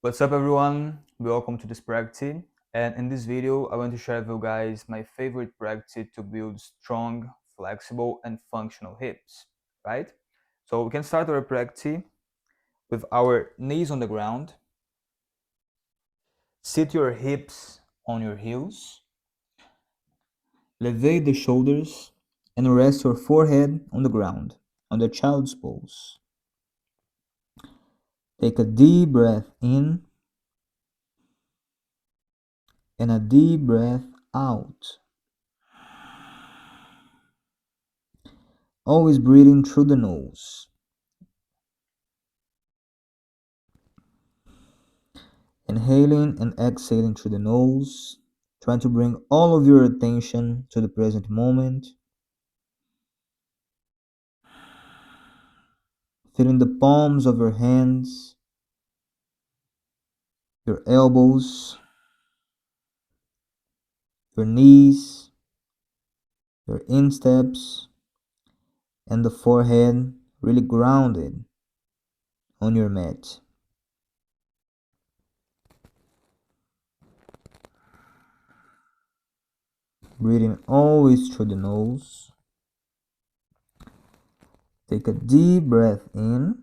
What's up everyone? Welcome to this practice, and in this video I want to share with you guys my favorite practice to build strong, flexible and functional hips, right? So we can start our practice with our knees on the ground. Sit your hips on your heels. Elevate the shoulders and rest your forehead on the ground, on the child's pose. Take a deep breath in and a deep breath out. Always breathing through the nose. Inhaling and exhaling through the nose, trying to bring all of your attention to the present moment. Feeling the palms of your hands, your elbows, your knees, your insteps, and the forehead really grounded on your mat. Breathing always through the nose. Take a deep breath in.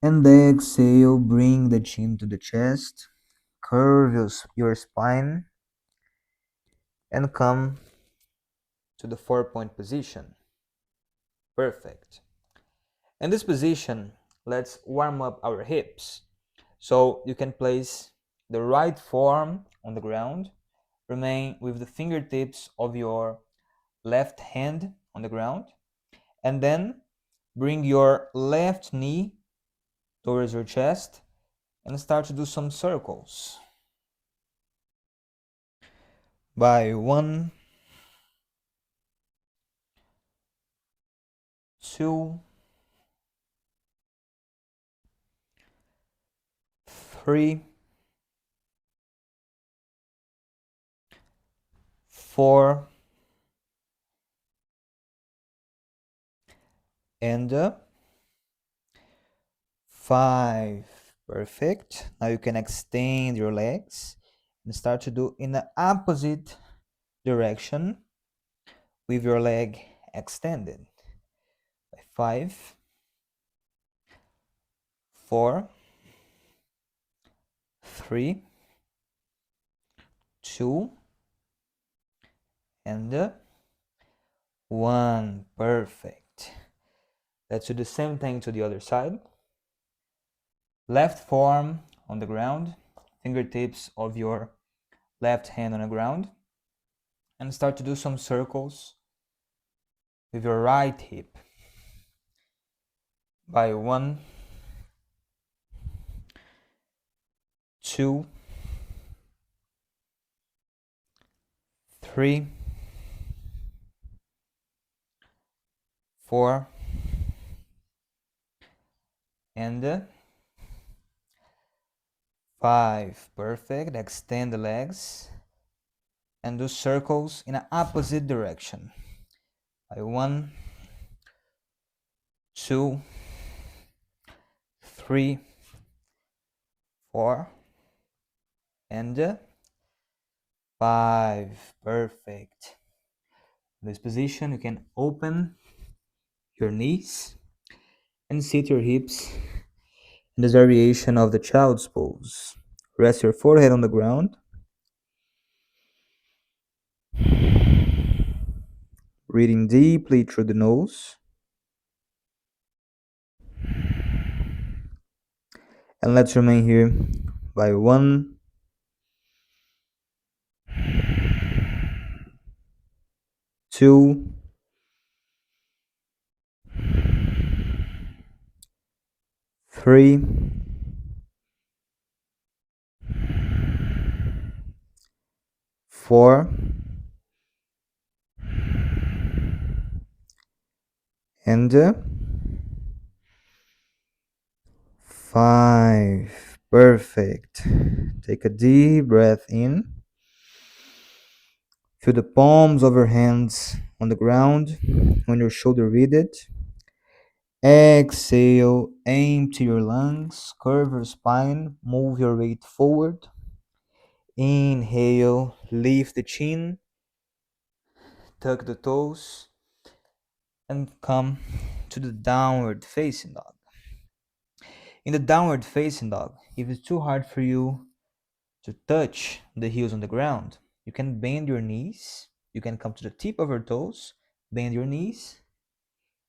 And exhale, bring the chin to the chest. Curve your spine. And come to the 4-point position. Perfect. In this position, let's warm up our hips. So you can place the right forearm on the ground. Remain with the fingertips of your left hand on the ground. And then bring your left knee towards your chest and start to do some circles. By 1, 2, 3, 4, and 5. Perfect. Now you can extend your legs and start to do in the opposite direction with your leg extended. 5, 4, 3, 2, and 1. Perfect. Let's do the same thing to the other side. Left forearm on the ground, fingertips of your left hand on the ground, and start to do some circles with your right hip. By 1, 2, 3, 4, and 5. Perfect. Extend the legs and do circles in an opposite direction. By 1, 2, 3, 4, and 5. Perfect. In this position, you can open your knees and sit your hips in this variation of the child's pose. Rest your forehead on the ground. Breathing deeply through the nose. And let's remain here by 1, 2, 3, 4, and 5. Perfect. Take a deep breath in. Feel the palms of your hands on the ground when your shoulder read it. Exhale, empty your lungs, curve your spine, move your weight forward. Inhale, lift the chin, tuck the toes, and come to the downward facing dog. In the downward facing dog, if it's too hard for you to touch the heels on the ground, you can bend your knees. You can come to the tip of your toes, bend your knees,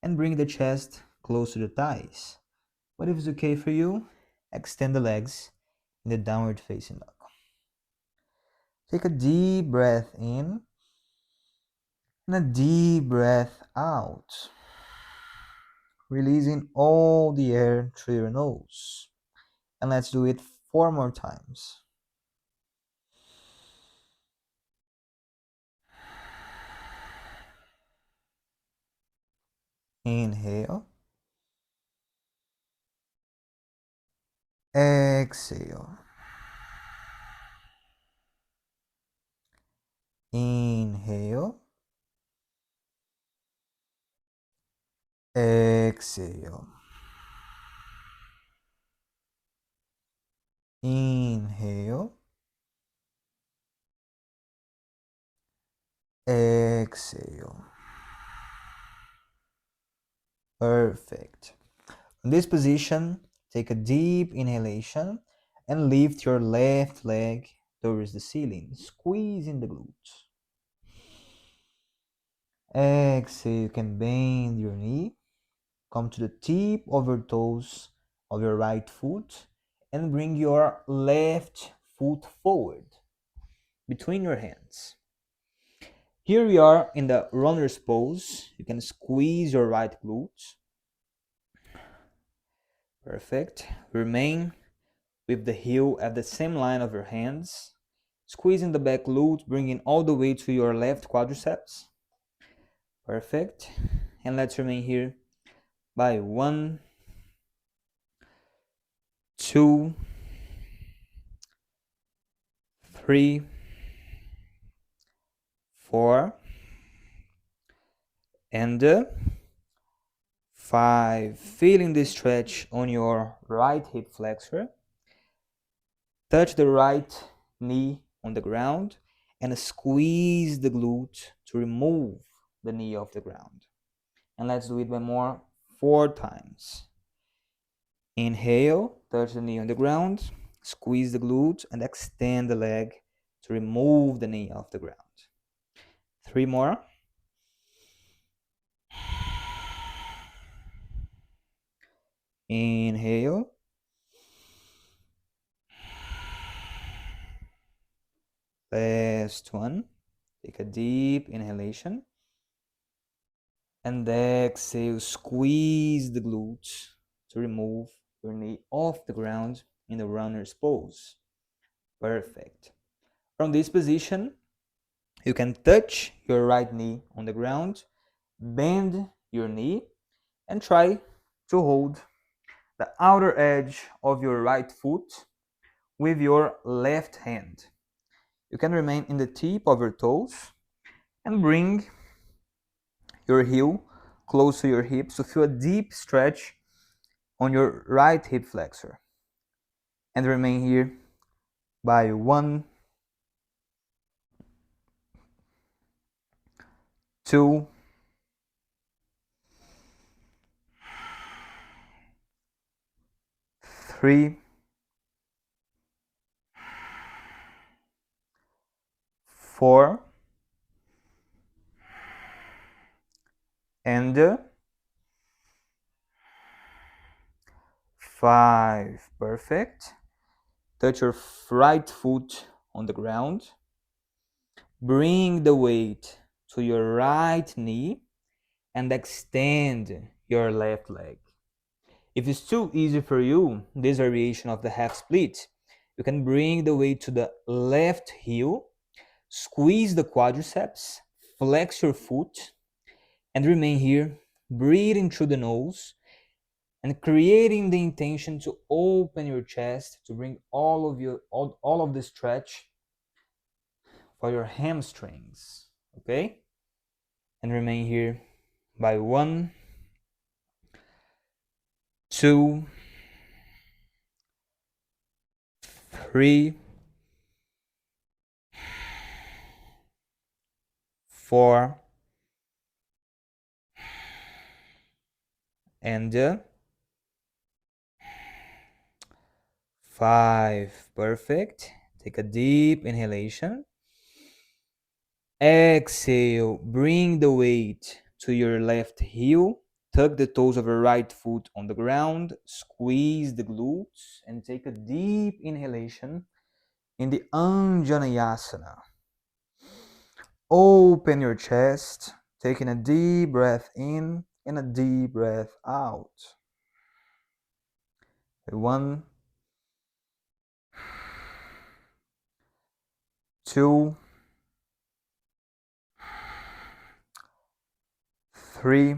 and bring the chest close to the thighs. But if it's okay for you, extend the legs in the downward facing dog. Take a deep breath in and a deep breath out, releasing all the air through your nose. And let's do it 4 more times. Inhale. Exhale. Inhale. Exhale. Inhale. Exhale. Perfect. In this position, take a deep inhalation and lift your left leg towards the ceiling, squeezing the glutes. Exhale, you can bend your knee, come to the tip of your toes of your right foot, and bring your left foot forward between your hands. Here we are in the runner's pose. You can squeeze your right glute. Perfect. Remain with the heel at the same line of your hands. Squeezing the back glute, bringing all the way to your left quadriceps. Perfect. And let's remain here by 1, 2, 3, 4, and 5. Feeling the stretch on your right hip flexor. Touch the right knee on the ground and squeeze the glute to remove the knee off the ground. And let's do it one more 4 times. Inhale, touch the knee on the ground, squeeze the glute and extend the leg to remove the knee off the ground. 3 more. Inhale. Last one. Take a deep inhalation. And exhale, squeeze the glutes to remove your knee off the ground in the runner's pose. Perfect. From this position, you can touch your right knee on the ground, bend your knee, and try to hold the outer edge of your right foot with your left hand. You can remain in the tip of your toes and bring your heel close to your hips to feel a deep stretch on your right hip flexor. And remain here by 1, 2, 3, 4, and 5. Perfect. Touch your right foot on the ground. Bring the weight to your right knee and extend your left leg. If it's too easy for you, this variation of the half split, you can bring the weight to the left heel, squeeze the quadriceps, flex your foot, and remain here, breathing through the nose and creating the intention to open your chest to bring all of the stretch for your hamstrings. Okay? And remain here by 1, 2, 3, 4, and 5. Perfect. Take a deep inhalation. Exhale. Bring the weight to your left heel. Tuck the toes of your right foot on the ground. Squeeze the glutes and take a deep inhalation in the Anjaneyasana. Open your chest, taking a deep breath in and a deep breath out. 1, 2, 3,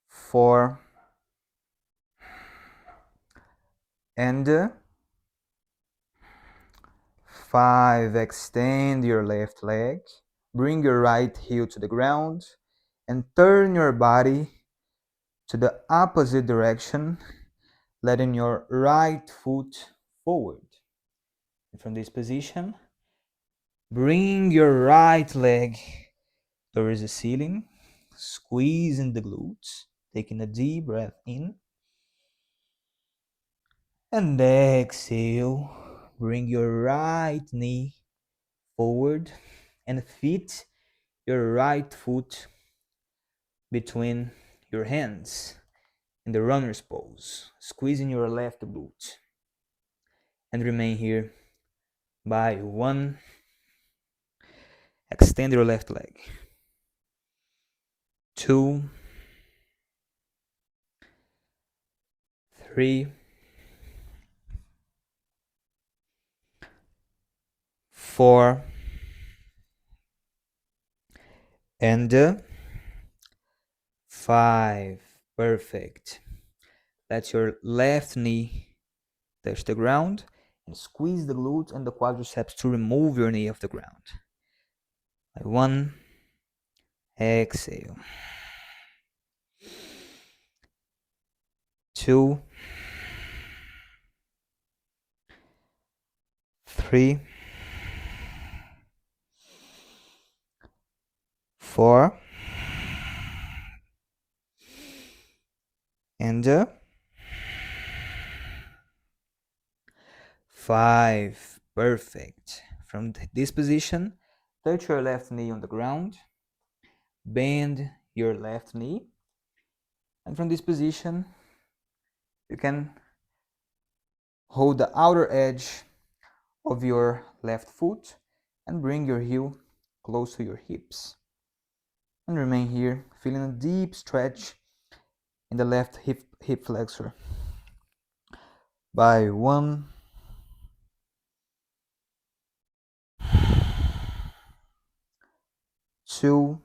4, and 5. Extend your left leg. Bring your right heel to the ground and turn your body to the opposite direction, letting your right foot forward. And from this position, bring your right leg towards the ceiling, squeezing the glutes, taking a deep breath in, and exhale. Bring your right knee forward and fit your right foot between your hands in the runner's pose, squeezing your left glute, and remain here by 1. Extend your left leg. 2, 3, 4, and 5. Perfect. Let your left knee touch the ground and squeeze the glutes and the quadriceps to remove your knee off the ground. 1. Exhale. 2, 3, 4, and 5. Perfect. From this position, touch your left knee on the ground, bend your left knee, and from this position, you can hold the outer edge of your left foot and bring your heel close to your hips. And remain here, feeling a deep stretch in the left hip flexor. By 1, 2,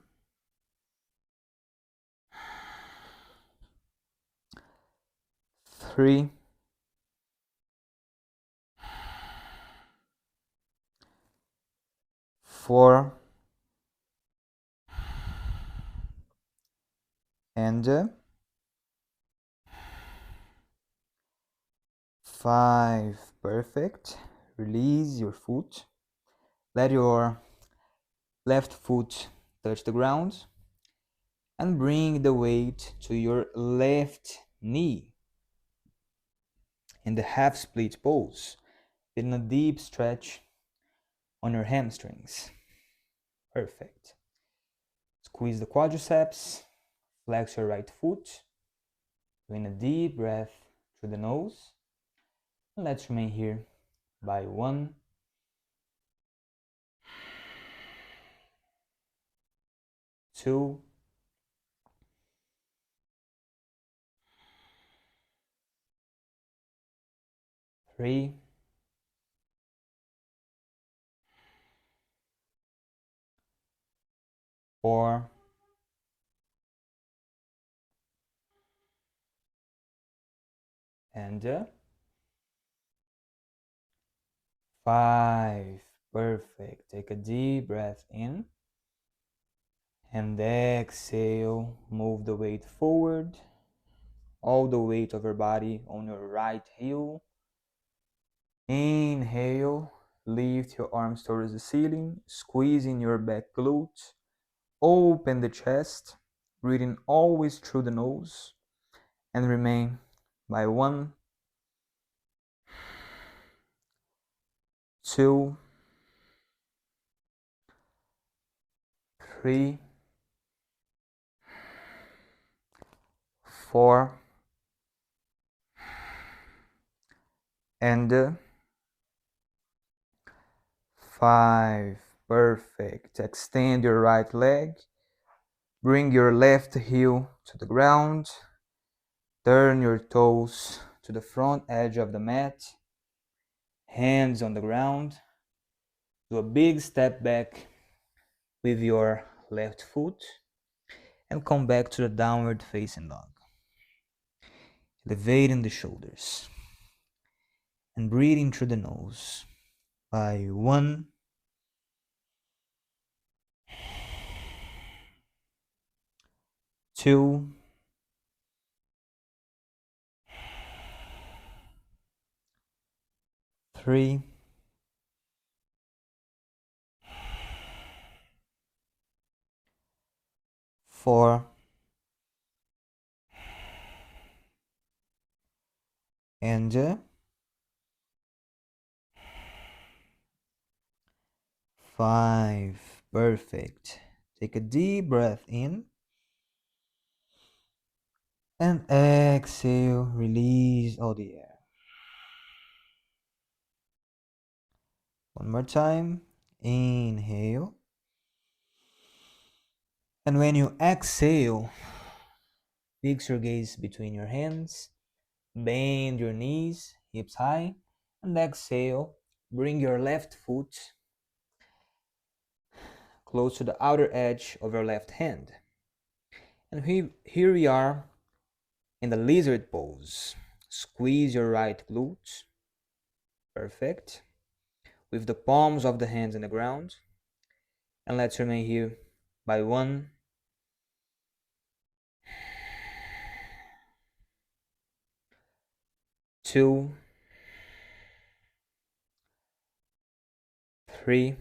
3, 4, and 5. Perfect. Release your foot. Let your left foot touch the ground and bring the weight to your left knee in the half split pose, feeling a deep stretch on your hamstrings. Perfect. Squeeze the quadriceps, flex your right foot, doing a deep breath through the nose. And let's remain here by 1, 2, 3, 4, and 5. Perfect. Take a deep breath in And exhale, move the weight forward, all the weight of your body on your right heel. Inhale, lift your arms towards the ceiling, squeezing your back glutes, open the chest, breathing always through the nose, and remain by 1, 2, 3, 4, and 5. Perfect. Extend your right leg. Bring your left heel to the ground. Turn your toes to the front edge of the mat. Hands on the ground. Do a big step back with your left foot and come back to the downward facing dog. Elevating the shoulders and breathing through the nose by 1, 2, 3, 4, and 5. Perfect. Take a deep breath in and exhale. Release all the air. One more time. Inhale. And when you exhale, fix your gaze between your hands. Bend your knees, hips high, and exhale. Bring your left foot close to the outer edge of your left hand. And here we are in the lizard pose. Squeeze your right glute. Perfect. With the palms of the hands in the ground. And let's remain here by 1, 2, 3,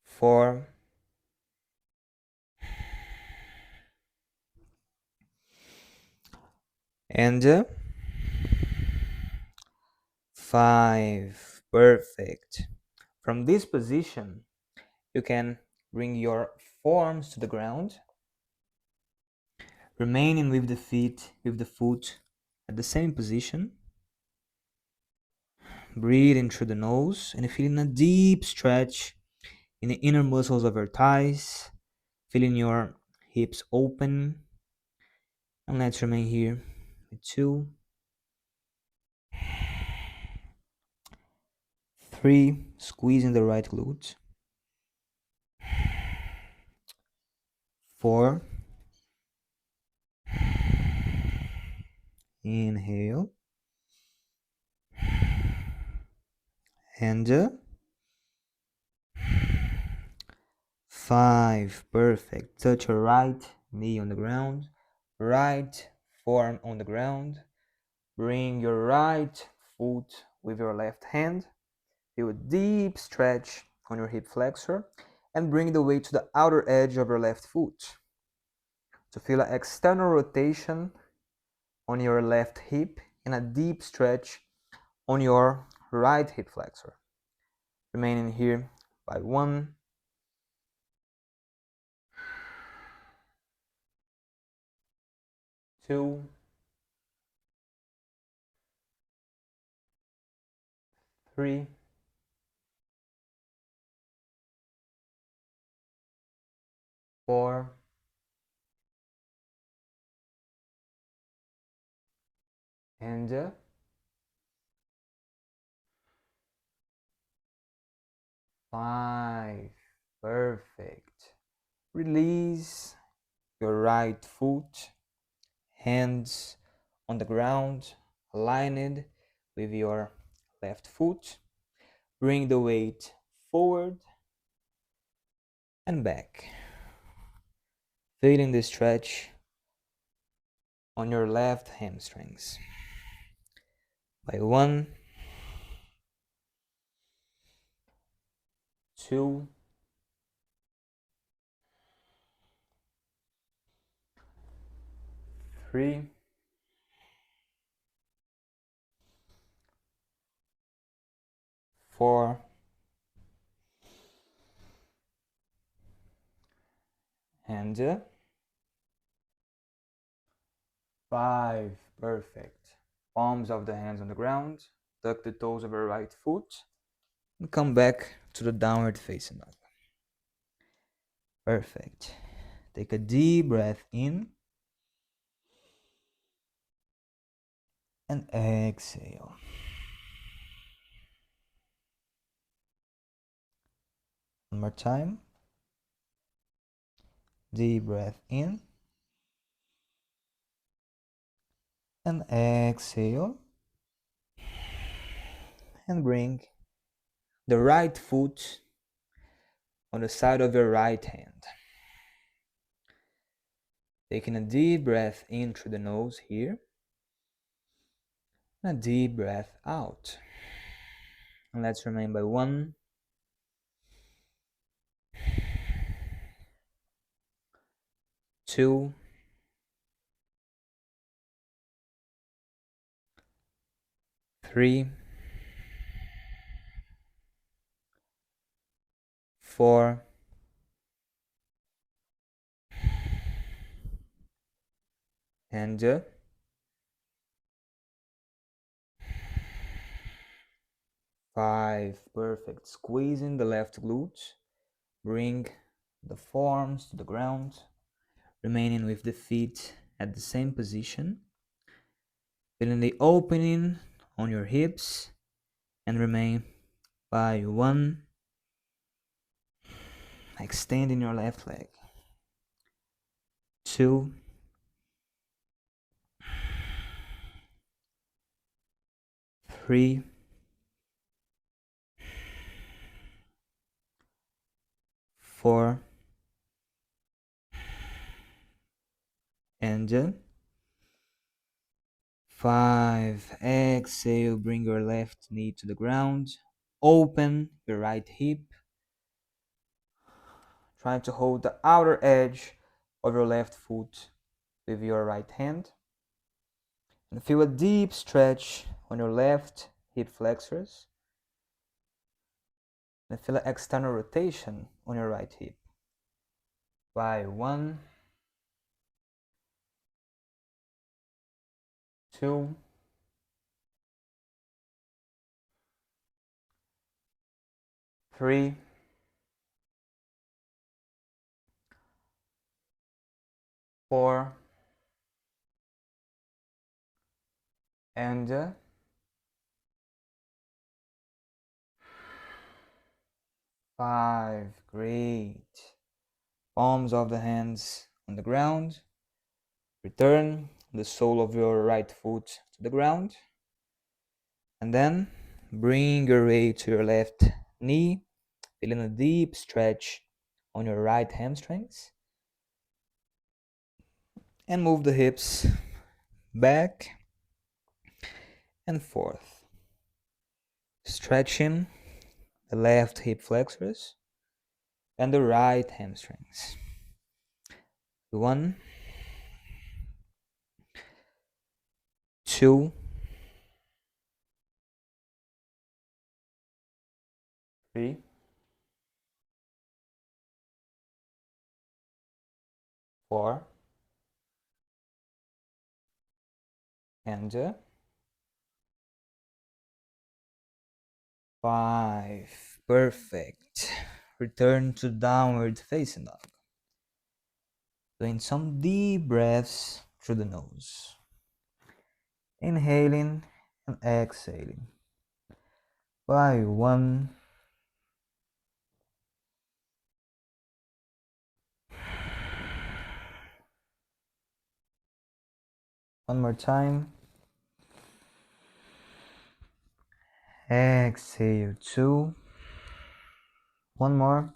4, and 5. Perfect. From this position, you can bring your forearms to the ground, remaining with the foot at the same position. Breathing through the nose and feeling a deep stretch in the inner muscles of your thighs, feeling your hips open. And let's remain here with 2, 3, squeezing the right glute, 4, inhale, and 5. Perfect. Touch your right knee on the ground, right forearm on the ground. Bring your right foot with your left hand. Feel a deep stretch on your hip flexor and bring the weight to the outer edge of your left foot. To feel an external rotation on your left hip and a deep stretch on your right hip flexor. Remaining here by 1, 2, 3, 4, and 5. Perfect. Release your right foot, hands on the ground, aligned with your left foot. Bring the weight forward and back, feeling the stretch on your left hamstrings. By 1, 2, 3, 4, and 5. Perfect. Palms of the hands on the ground. Tuck the toes of your right foot and come back to the downward facing dog. Perfect. Take a deep breath in and exhale. One more time. Deep breath in and exhale. And bring the right foot on the side of your right hand. Taking a deep breath in through the nose here. And a deep breath out. And let's remain by 1, 2, 3, 4, and 5. Perfect. Squeezing the left glute. Bring the forearms to the ground, remaining with the feet at the same position. Feeling the opening on your hips and remain by 1. Extending your left leg. 2, 3, 4, and 5. Exhale, bring your left knee to the ground. Open your right hip. Trying to hold the outer edge of your left foot with your right hand. And feel a deep stretch on your left hip flexors. And feel an external rotation on your right hip. By 1, 2, 3, 4, and 5. Great. Palms of the hands on the ground. Return the sole of your right foot to the ground. And then bring your weight to your left knee, feeling a deep stretch on your right hamstrings. And move the hips back and forth, stretching the left hip flexors and the right hamstrings. 1, 2, 3, 4, and 5. Perfect. Return to downward facing dog. Doing some deep breaths through the nose. Inhaling and exhaling. By 1, 1 more time. Exhale 2, One more.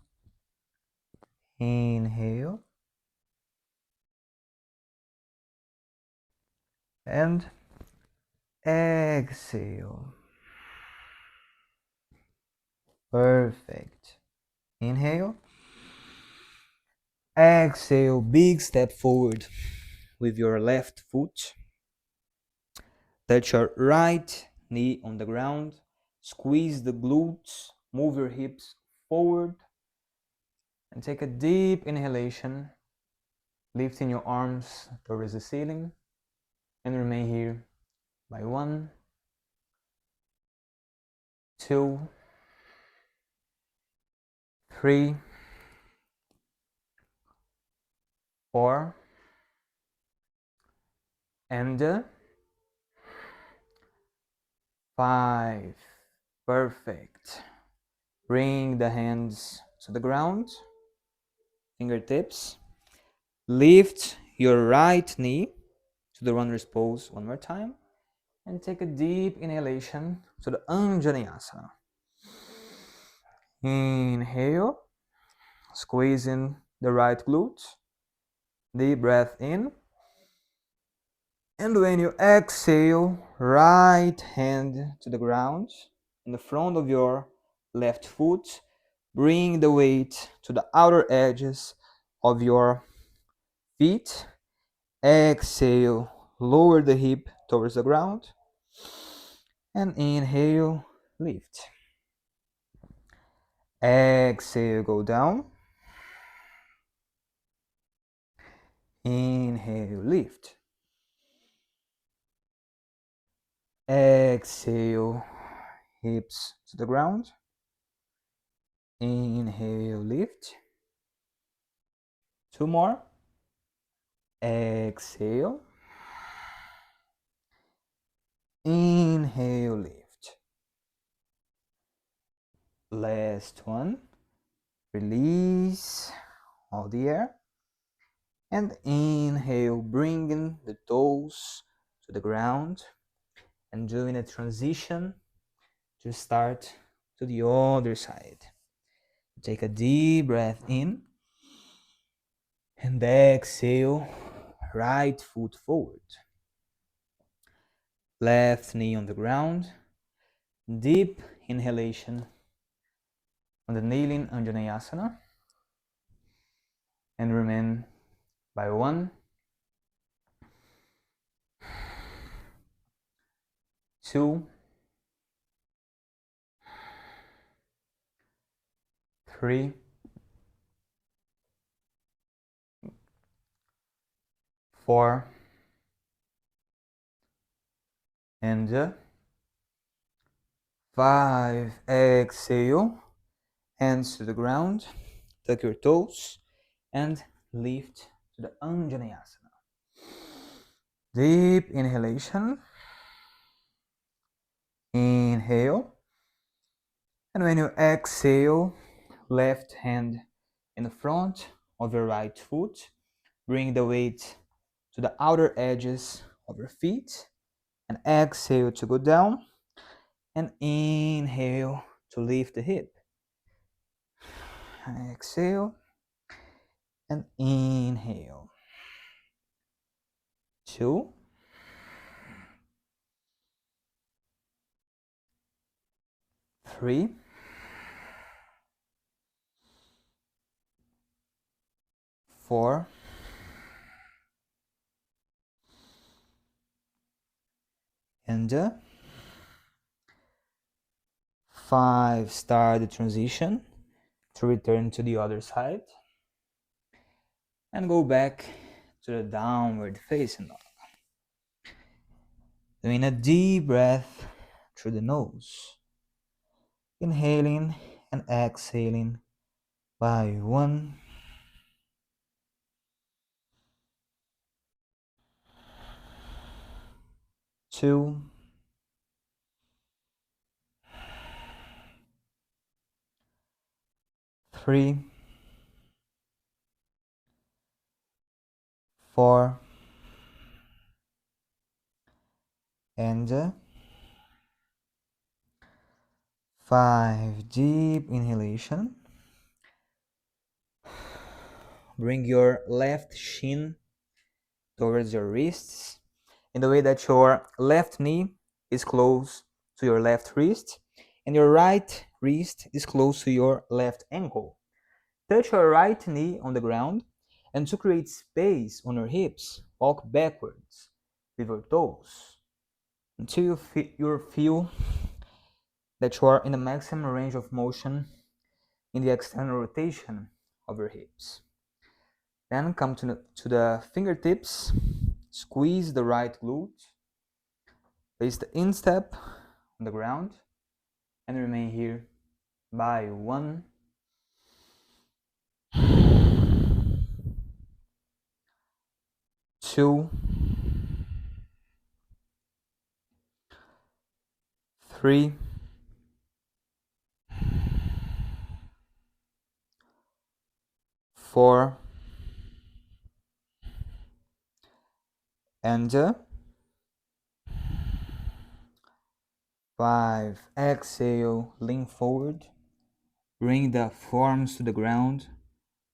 Inhale. And exhale. Perfect. Inhale. Exhale. Big step forward with your left foot. Touch your right knee on the ground. Squeeze the glutes. Move your hips forward. And take a deep inhalation. Lifting your arms towards the ceiling. And remain here by 1, 2, 3, 4, and 5. Perfect. Bring the hands to the ground, fingertips. Lift your right knee to the runner's pose one more time. And take a deep inhalation to the Anjaneyasana. Inhale, squeezing the right glute. Deep breath in. And when you exhale, right hand to the ground in the front of your left foot. Bring the weight to the outer edges of your feet. Exhale, lower the hip towards the ground. And inhale, lift. Exhale, go down. Inhale, lift. Exhale, hips to the ground. Inhale, lift. 2 more. Exhale. Inhale, lift. Last one. Release all the air. And inhale, bringing the toes to the ground. And doing a transition to start to the other side. Take a deep breath in. And exhale, right foot forward. Left knee on the ground. Deep inhalation on the kneeling Anjaneyasana. And remain by 1, 2, 3, 4, and 5. Exhale, hands to the ground, tuck your toes, and lift to the Anjaneyasana. Deep inhalation. Inhale. And when you exhale, left hand in the front of your right foot. Bring the weight to the outer edges of your feet. And exhale to go down. And inhale to lift the hip. Exhale. And inhale. 2. 3. 4. And 5. Start the transition to return to the other side. And go back to the downward facing dog. Doing a deep breath through the nose. Inhaling and exhaling by 1, 2, 3, 4, and 5. Deep inhalation. bring your left shin towards your wrists in the way that your left knee is close to your left wrist and your right wrist is close to your left ankle. Touch your right knee on the ground, and to create space on your hips, walk backwards with your toes until you feel that you are in the maximum range of motion in the external rotation of your hips. Then come to the fingertips, squeeze the right glute, place the instep on the ground, and remain here by 1, 2, 3, 4, and 5. Exhale, lean forward, bring the forearms to the ground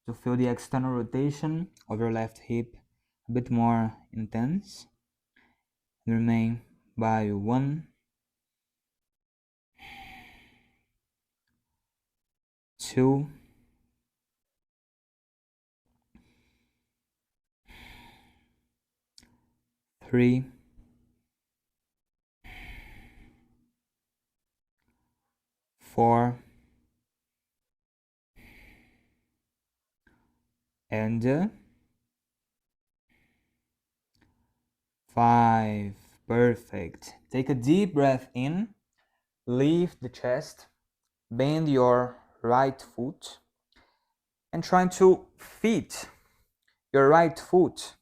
to feel the external rotation of your left hip a bit more intense. And remain by 1, 2, 3, 4, and 5. Perfect. Take a deep breath in, lift the chest, bend your right foot, and try to fit your right foot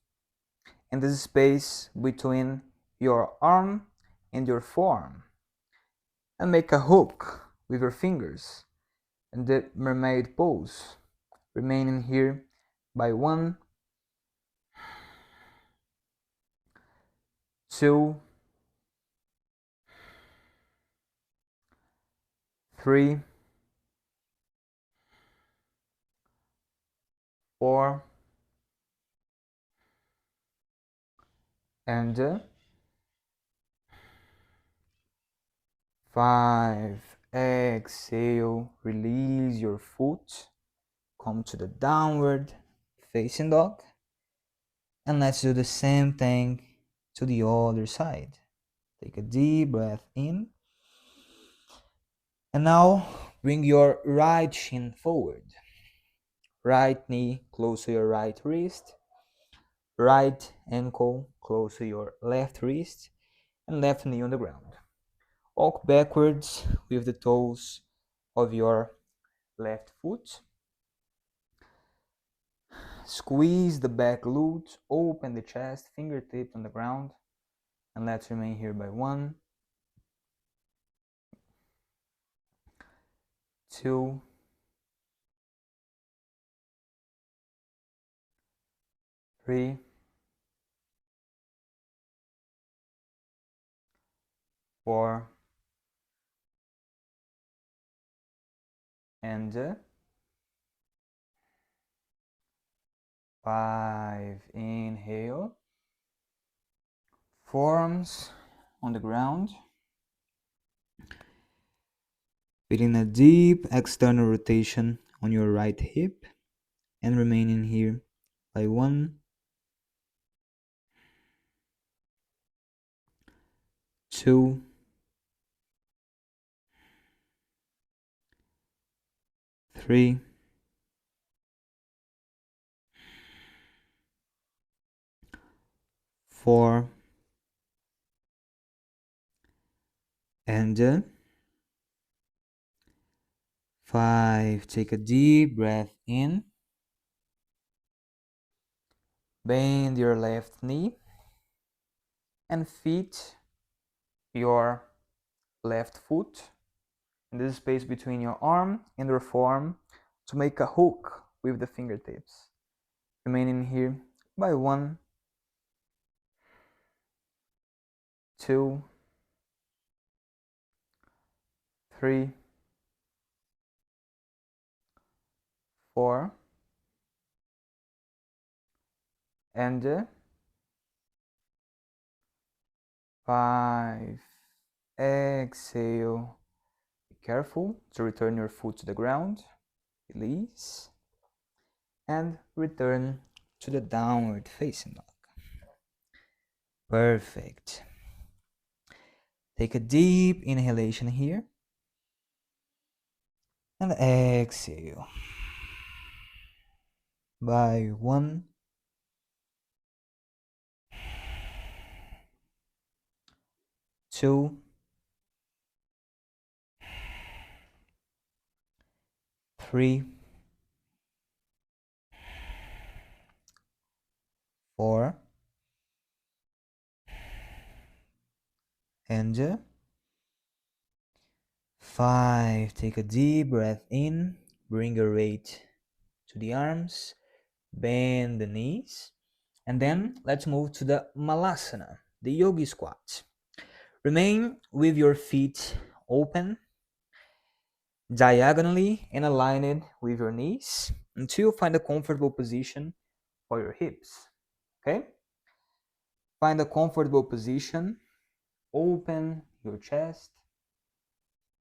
in the space between your arm and your forearm, and make a hook with your fingers in the mermaid pose, remaining here by 1, 2, 3, 4, and 5. Exhale, release your foot, come to the downward facing dog, and let's do the same thing to the other side. Take a deep breath in, and now bring your right shin forward, right knee close to your right wrist, right ankle close to your left wrist, and left knee on the ground. Walk backwards with the toes of your left foot. Squeeze the back glute, open the chest, fingertips on the ground, and let's remain here by 1, 2, 3, 4, and 5. Inhale, forearms on the ground, feeling a deep external rotation on your right hip, and remaining here by 1, 2, 3, 4, and 5. Take a deep breath in. Bend your left knee and fit your left foot in this space between your arm and your forearm to make a hook with the fingertips. Remaining here by 1, 2, 3, 4, and 5. Exhale. Be careful to return your foot to the ground. Release. And return to the downward facing dog. Perfect. Take a deep inhalation here. And exhale. By 1, 2, 3, 4, and 5. Take a deep breath in. Bring your weight to the arms. Bend the knees. And then let's move to the Malasana, the yogi squat. Remain with your feet open, diagonally and aligned with your knees until you find a comfortable position for your hips. Okay? Find a comfortable position. Open your chest.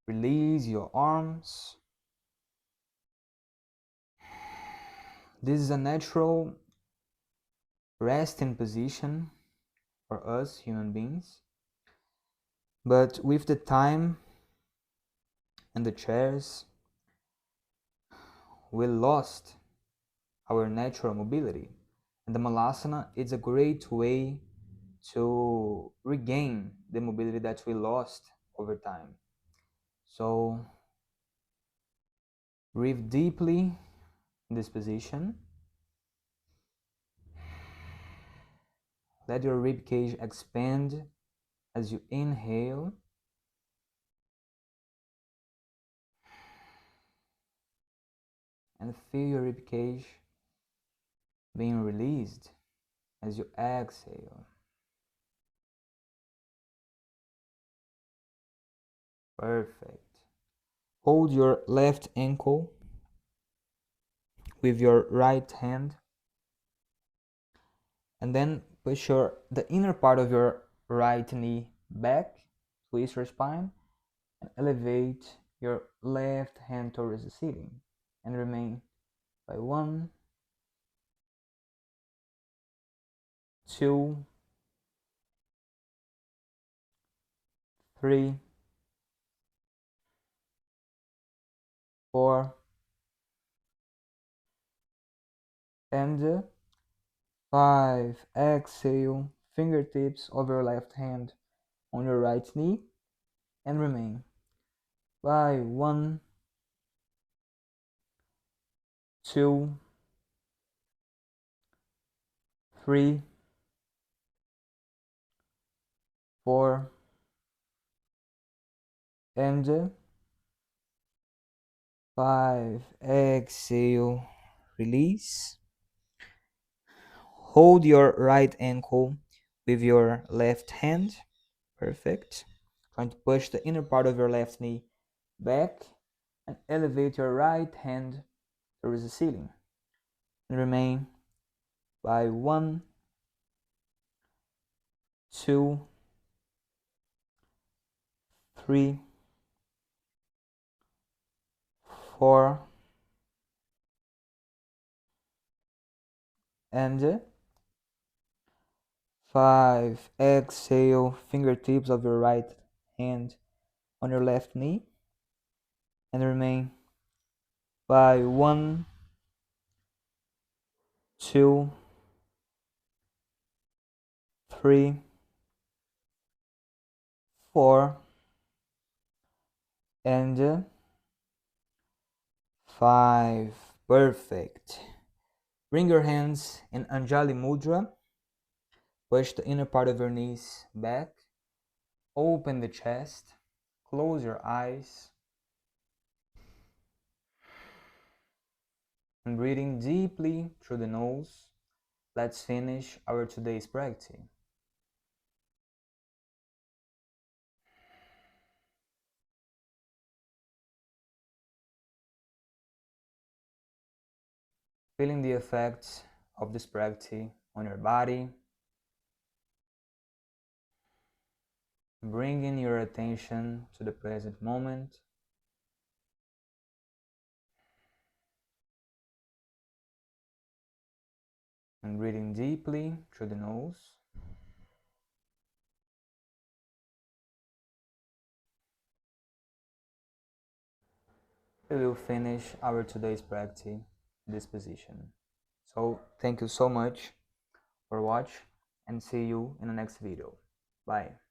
Release your arms. This is a natural resting position for us human beings. But with the time and the chairs, we lost our natural mobility. And the Malasana is a great way to regain the mobility that we lost over time. So breathe deeply in this position. Let your rib cage expand as you inhale. And feel your rib cage being released as you exhale. Perfect. Hold your left ankle with your right hand and then push the inner part of your right knee back, twist your spine, and elevate your left hand towards the ceiling and remain by 1, 2, 3, 4, and 5. Exhale, fingertips of your left hand on your right knee and remain by 1, 2, 3, 4, and 5. Exhale, release. Hold your right ankle with your left hand. Perfect. Trying to push the inner part of your left knee back and elevate your right hand towards the ceiling. And remain by 1, 2, 3, 4, and 5. Exhale, fingertips of your right hand on your left knee and remain by 1, 2, 3, 4, and 5. Perfect. Bring your hands in Anjali Mudra. Push the inner part of your knees back. Open the chest. Close your eyes. And breathing deeply through the nose, let's finish our today's practice. Feeling the effects of this practice on your body, bringing your attention to the present moment. And breathing deeply through the nose. We will finish our today's practice in this position. So thank you so much for watching and see you in the next video. Bye.